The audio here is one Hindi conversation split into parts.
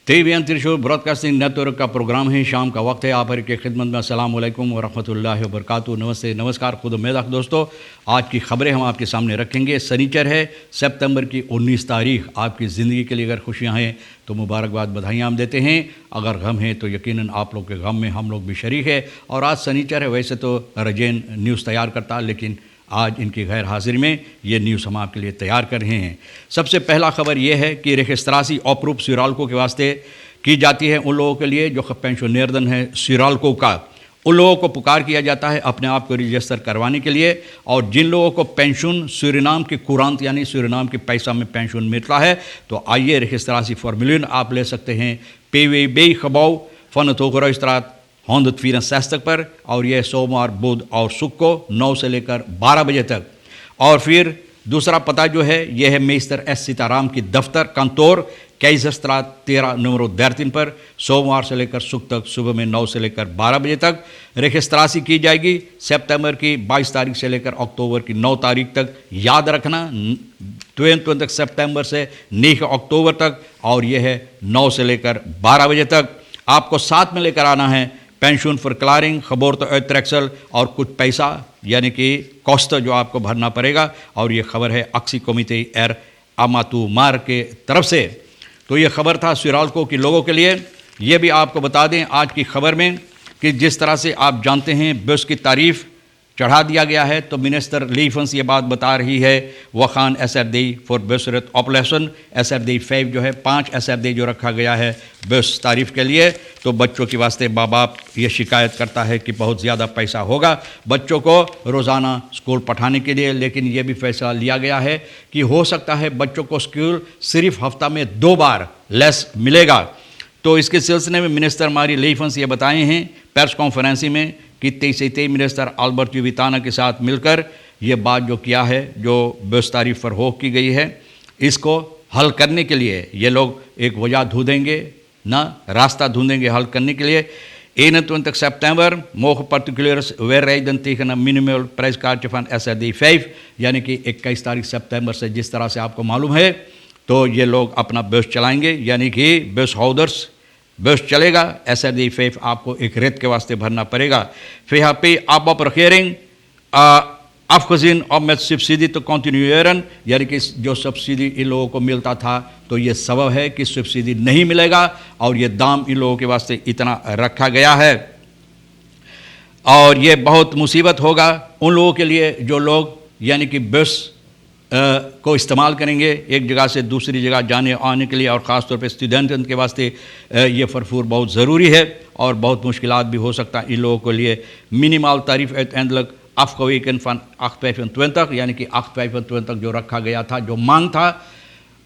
TVN त्रिशूल ब्रॉडकास्टिंग नेटवर्क का प्रोग्राम है। शाम का वक्त है। आप हर की खिदमत में अस्सलाम वालेकुम व रहमतुल्लाहि व बरकातुहू। नमस्ते, नमस्कार, खुद मेदाख दोस्तों। आज की खबरें हम आपके सामने रखेंगे। शनिचर है, सितंबर की 19 तारीख। आपकी ज़िंदगी के लिए अगर खुशियाँ हैं तो मुबारकबाद, बधाइयाँ हम देते हैं। अगर गम है तो यकीनन आप लोग के गम में हम लोग भी शरीक है। और आज शनिचर है। वैसे तो रजैन न्यूज़ तैयार करता, लेकिन आज इनकी गैर हाजिरी में ये न्यूज़ हम आपके लिए तैयार कर रहे हैं। सबसे पहला खबर ये है कि रेखस्तरासी ऑपरूप सिरालको के वास्ते की जाती है उन लोगों के लिए जो पेंशनरदन है सिरालको का। उन लोगों को पुकार किया जाता है अपने आप को रजिस्टर करवाने के लिए। और जिन लोगों को पेंशन सूरीनाम की कुरांत यानी सूरीनाम के पैसा में पेंशन मिलता है तो आइए रेखस्तरासी फॉर्मूलिन आप ले सकते हैं PWB खबाव फन तोगरात 164 पर। और यह सोमवार, बुध और शुक्र को 9 से लेकर 12 बजे तक। और फिर दूसरा पता जो है यह है मेस्टर S सीताराम की दफ्तर कंतोर कैसस्त्रात 13 नंबर 13 पर। सोमवार से लेकर शुक्र तक सुबह में 9 से लेकर 12 बजे तक रेखस्तरासी की जाएगी। सितंबर की 22 तारीख से लेकर अक्टूबर की 9 तारीख तक। याद रखना 22 सितंबर से 9 अक्टूबर तक। और यह है 9 से लेकर 12 बजे तक। आपको साथ में लेकर आना है पेंशन फॉर क्लारिंग खबर तो ट्रैक्सल और कुछ पैसा यानी कि कॉस्ट जो आपको भरना पड़ेगा। और ये खबर है अक्सी कमिटी एर अमातू मार के तरफ से। तो ये खबर था सिरालको के लोगों के लिए। ये भी आपको बता दें आज की खबर में कि जिस तरह से आप जानते हैं बस की तारीफ चढ़ा दिया गया है। तो मिनिस्टर लीफंस ये बात बता रही है वखान SRD फॉर बसरत ऑपरेशन SRD 5 जो है 5 SRD जो रखा गया है बस तारीफ के लिए। तो बच्चों के वास्ते माँ बाप ये शिकायत करता है कि बहुत ज़्यादा पैसा होगा बच्चों को रोज़ाना स्कूल पढ़ाने के लिए। लेकिन ये भी फैसला लिया गया है कि हो सकता है बच्चों को स्कूल सिर्फ हफ्ता में 2 बार लेस मिलेगा। तो इसके सिलसिले में मिनिस्टर मारी लीफंस ये बताए हैं प्रेस कॉन्फ्रेंसिंग में कि 23 मिनिस्टर अल्बर्ट युविताना के साथ मिलकर ये बात जो किया है जो बस तारीफ पर हो की गई है इसको हल करने के लिए ये लोग एक वजह ढूंढेंगे ना रास्ता ढूंढेंगे हल करने के लिए। 21 सितंबर मोह particulars where reason tegen minimal price card fun SRD 5 यानी कि 21 तारीख सितंबर से जिस तरह से आपको मालूम है तो ये लोग अपना बस चलाएंगे यानी कि बस होल्डर्स बस चलेगा। SRD 5 आपको एक रेत के वास्ते भरना पड़ेगा। फिर यहाँ पे आप रखें afgezien अब met सब्सिडी तो कंटिन्यूएरन यानी कि जो सब्सिडी इन लोगों को मिलता था तो ये सबब है कि सब्सिडी नहीं मिलेगा और ये दाम इन लोगों के वास्ते इतना रखा गया है। और ये बहुत मुसीबत होगा उन लोगों के लिए जो लोग यानी कि बस को इस्तेमाल करेंगे एक जगह से दूसरी जगह जाने आने के लिए। और ख़ास तौर पे स्टूडेंट के वास्ते ये फरफूर बहुत ज़रूरी है और बहुत मुश्किलात भी हो सकता है इन लोगों के लिए। मिनिमल तारीफ एंडलक afgeweken van 825 यानी कि 825 जो रखा गया था जो मांग था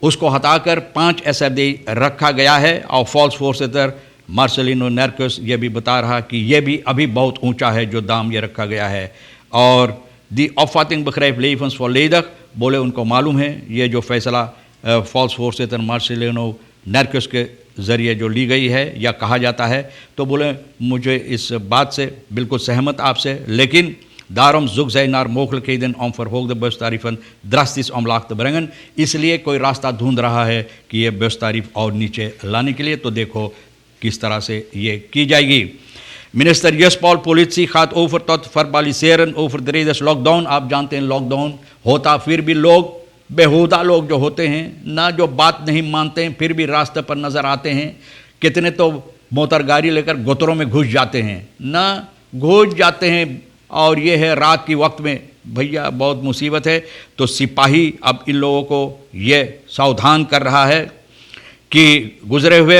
उसको हटाकर 5 SRD रखा गया है। और फॉल्स फोर्सेटर मार्सेलिनो नेर्कस ये भी बता रहा कि ये भी अभी बहुत ऊंचा है जो दाम ये रखा गया है। और दी ऑफातिंग बखराइफ लेफंस फॉर लेदक बोले उनको मालूम है ये जो फैसला फॉल्स फोर्सेटर मार्सेलिनो नेर्कस के ज़रिए जो ली गई है या कहा जाता है तो बोले मुझे इस बात से बिल्कुल सहमत आपसे। लेकिन daarom zoek zij naar mogelijkheden om verhoogde bustarieven drastisch omlaag te brengen। इसलिए कोई रास्ता ढूंढ रहा है कि ये बस तारीफ और नीचे लाने के लिए। तो देखो किस तरह से ये की जाएगी। Minister Yashpal policy gaat over tot verbaliseren over de redes lockdown. आप जानते हैं लॉकडाउन होता फिर भी लोग बेहुदा लोग जो होते हैं ना जो बात नहीं मानते हैं फिर भी रास्ते पर नज़र आते हैं। कितने तो मोटर गाड़ी लेकर गोतरों में घुस जाते हैं ना घुस जाते हैं। और ये है रात की वक्त में भैया बहुत मुसीबत है। तो सिपाही अब इन लोगों को ये सावधान कर रहा है कि गुजरे हुए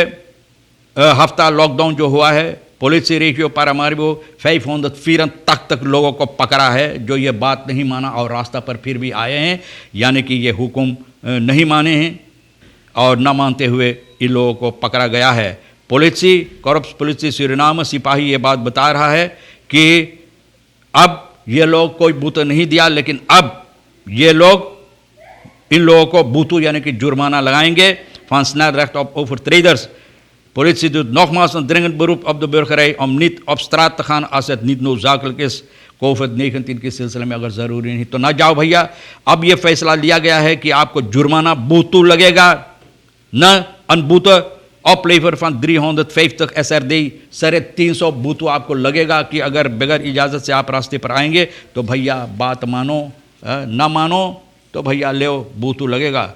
हफ्ता लॉकडाउन जो हुआ है पॉलिसी रेशियो पारामारिबो 504 तक लोगों को पकड़ा है जो ये बात नहीं माना और रास्ता पर फिर भी आए हैं यानी कि ये हुक्म नहीं माने हैं और न मानते हुए इन लोगों को पकड़ा गया है। पॉलिसी कॉर्प्स पॉलिसी सूरीनाम सिपाही ये बात बता रहा है कि अब ये लोग कोई बूतू नहीं दिया लेकिन अब ये लोग इन लोगों को बूतू यानी कि जुर्माना लगाएंगे। van snel recht op overtreders। Politie doet nogmaals een dringend beroep op de burgerij om niet op straat te gaan als het niet noodzakelijk is। कोविड-19 के सिलसिले में अगर ज़रूरी नहीं तो ना जाओ भैया। अब ये फैसला लिया गया है कि आपको जुर्माना बूतू लगेगा न अनबूत oplever van 350 SRD, 350 boetu आपको लगेगा कि अगर बगैर इजाज़त से आप रास्ते पर आएंगे तो भैया बात मानो, ना मानो तो भैया ले boetu लगेगा.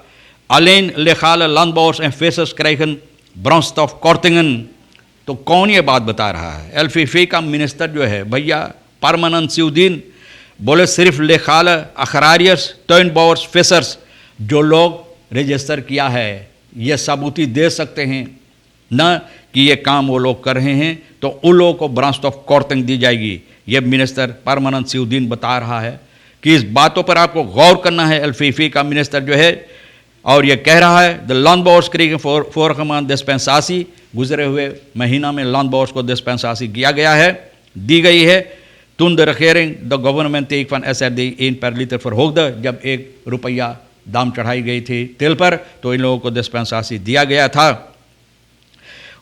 Alleen legale landbouwers en vissers krijgen brandstofkortingen. तो कौन ये बात बता रहा है? एलफीफी का मिनिस्टर जो है भैया परमानंद सिउद्दीन बोले सिर्फ लेखाल अखरारियस टर्नबावर्स फिशर्स जो लोग रजिस्टर किया है ये सबूती दे सकते हैं न कि ये काम वो लोग कर रहे हैं तो उन लोगों को ब्रांचऑफ कॉर्टिंग दी जाएगी. ये मिनिस्टर परमानंद सिउद्दीन बता रहा है कि इस बातों पर आपको गौर करना है. एलफीफी का मिनिस्टर जो है और ये कह रहा है द लैंडबाउर्स क्रीग फोरकमान डिस्पेंसासी, गुजरे हुए महीना में लैंडबाउर्स को डिस्पेंसासी किया गया है, दी गई है. toen de regering de government take van SRD 1 per liter verhoogde, जब ₹1 दाम चढ़ाई गई थी तेल पर तो इन लोगों को डिस्पेंसासी दिया गया था.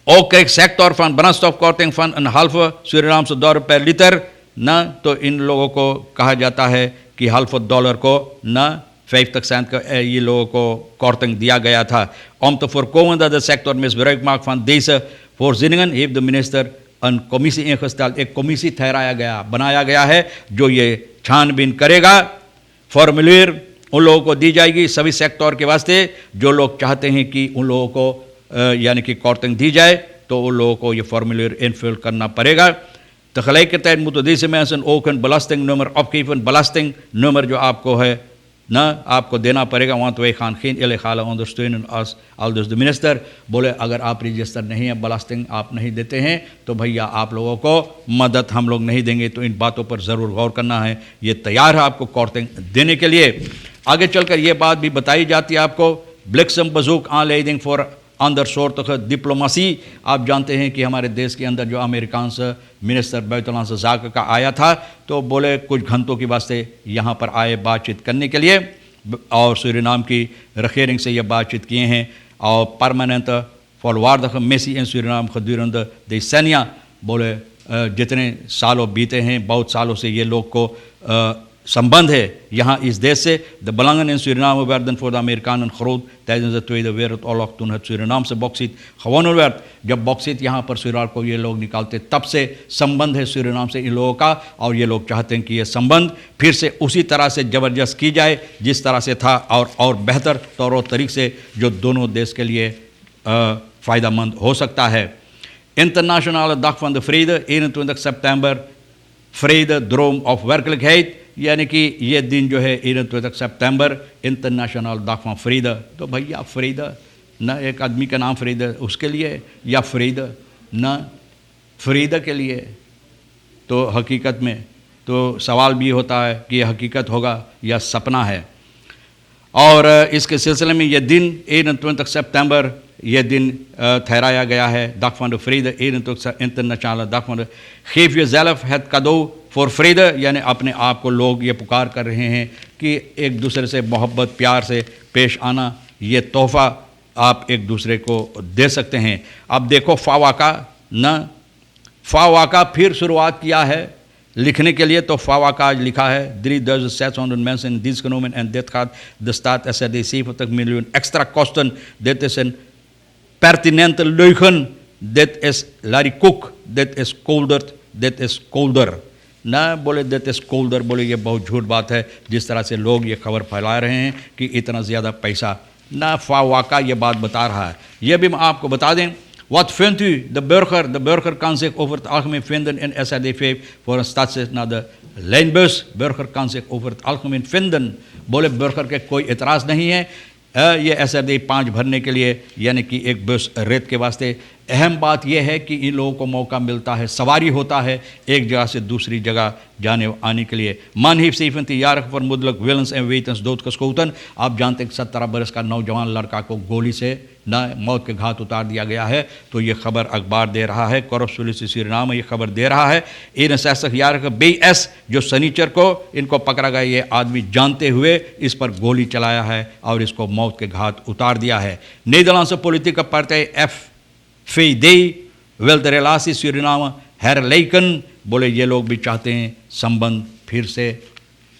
Ook kreeg sector van brandstofkorting van een halve Surinaamse dollar per liter न, तो इन लोगों को कहा जाता है कि $0,5 को न 50 cent का ये लोगों को korting दिया गया था. Om te voorkomen dat de sector misbruik maakt van deze voorzieningen heeft de minister een commissie ingesteld. एक commissie ठहराया गया, बनाया गया है जो ये छानबीन करेगा. फॉर्मूलेर उन लोगों को दी जाएगी सभी सेक्टर के वास्ते जो लोग चाहते हैं कि उन लोगों को यानी कि कॉर्टिंग दी जाए तो उन लोगों को ये फॉर्मूलेर इनफिल करना पड़ेगा. tegelijkertijd moeten deze mensen ook een belastingnummer opgeven. Belastingnummer जो आपको है ना आपको देना पड़ेगा, want wij gaan geen illegale ondersteunen als aldus de minister बोले अगर आप रजिस्टर नहीं है belasting आप नहीं देते हैं तो भैया आप लोगों को मदद हम लोग नहीं देंगे. तो इन बातों पर ज़रूर गौर करना है. ये तैयार है आपको कॉर्टिंग देने के लिए. आगे चलकर ये बात भी बताई जाती है आपको bliksem-bezoek aanleiding voor andersoortige diplomatie. आप जानते हैं कि हमारे देश के अंदर जो अमेरिकान मिनिस्टर बुitenlandse zaken का आया था तो बोले कुछ घंटों के वास्ते यहाँ पर आए बातचीत करने के लिए और सूरीनाम की regering से ये बातचीत किए हैं और permanent volwaardige missie in Suriname gedurende decennia. बोले जितने सालों बीते हैं बहुत सालों से ये लोग को संबंध है यहाँ इस देश से. De belangen in Suriname werden voor de Amerikanen groot tijdens de Tweede Wereldoorlog toen het Surinaamse bauxiet gewonnen werd. जब बॉक्सिट यहाँ पर सुराल को ये लोग निकालते तब से संबंध है सूरीनाम से इन लोगों का और ये लोग चाहते हैं कि ये संबंध फिर से उसी तरह से ज़बरदस्त की जाए जिस तरह से था और बेहतर तौर और तरीक़े से जो दोनों देश के लिए फ़ायदेमंद हो सकता है. Internationale Dag van de Vrede 21 september Vrede Droom of werkelijkheid, यानी कि ये दिन जो है 21 सितंबर इंटरनेशनल दाग van Vrede. तो भैया फ्रीदा न एक आदमी का नाम फ्रीदा उसके लिए या फ्रीदा न फ्रीदा के लिए. तो हकीकत में तो सवाल भी होता है कि यह हकीकत होगा या सपना है. और इसके सिलसिले में ये दिन 21 सितंबर ये दिन ठहराया गया है. दाग van de Vrede 21 इंटरनेशनल दाग van de. Geef jezelf het cadeau for फ्रीद, यानी अपने आप को लोग ये पुकार कर रहे हैं कि एक दूसरे से मोहब्बत प्यार से पेश आना, ये तोहफ़ा आप एक दूसरे को दे सकते हैं. अब देखो फावाका फिर शुरुआत किया है लिखने के लिए. तो फावाका आज लिखा है 3600 mensen dienst genomen en dit gaat de staat SRD 70 miljoen extra kosten. Dit is een pertinente leugen. Dit is Larry Cook, dit is Kolder. ना बोले देते स्कोल्डर बोले ये बहुत झूठ बात है जिस तरह से लोग ये खबर फैला रहे हैं कि इतना ज़्यादा पैसा ना फावाका ये बात बता रहा है. ये भी मैं आपको बता दें. Wat vindt u? De burger kan zich over het algemeen vinden in SRD5 voor een stadsreis naar de lijnbus. Burger kan zich over het algemeen vinden. बोले burger के कोई एतराज़ नहीं है ये SRD 5 भरने के लिए यानी कि एक बस रेत के वास्ते. अहम बात यह है कि इन लोगों को मौका मिलता है, सवारी होता है एक जगह से दूसरी जगह जाने आने के लिए. Man heeft 17-jarige vermoedelijk willens en wetens doodgeschoten. आप जानते हैं 17 बरस का नौजवान लड़का को गोली से न मौत के घाट उतार दिया गया है. तो ये खबर अखबार दे रहा है, कॉर्प्स पुलिस सूरीनाम ये खबर दे रहा है. 61-jarige BS जो शनिचर को इनको पकड़ा गया, ये आदमी जानते हुए इस पर गोली चलाया है और इसको मौत के घाट उतार दिया है. Nederlandse politieke partij FVD wil de relatie Suriname herlijken. बोले ये लोग भी चाहते हैं संबंध फिर से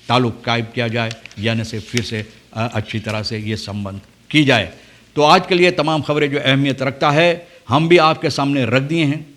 ताल्लुक़ कायम किया जाए, यानी से फिर से अच्छी तरह से ये संबंध की जाए. तो आज के लिए तमाम खबरें जो अहमियत रखता है हम भी आपके सामने रख दिए हैं।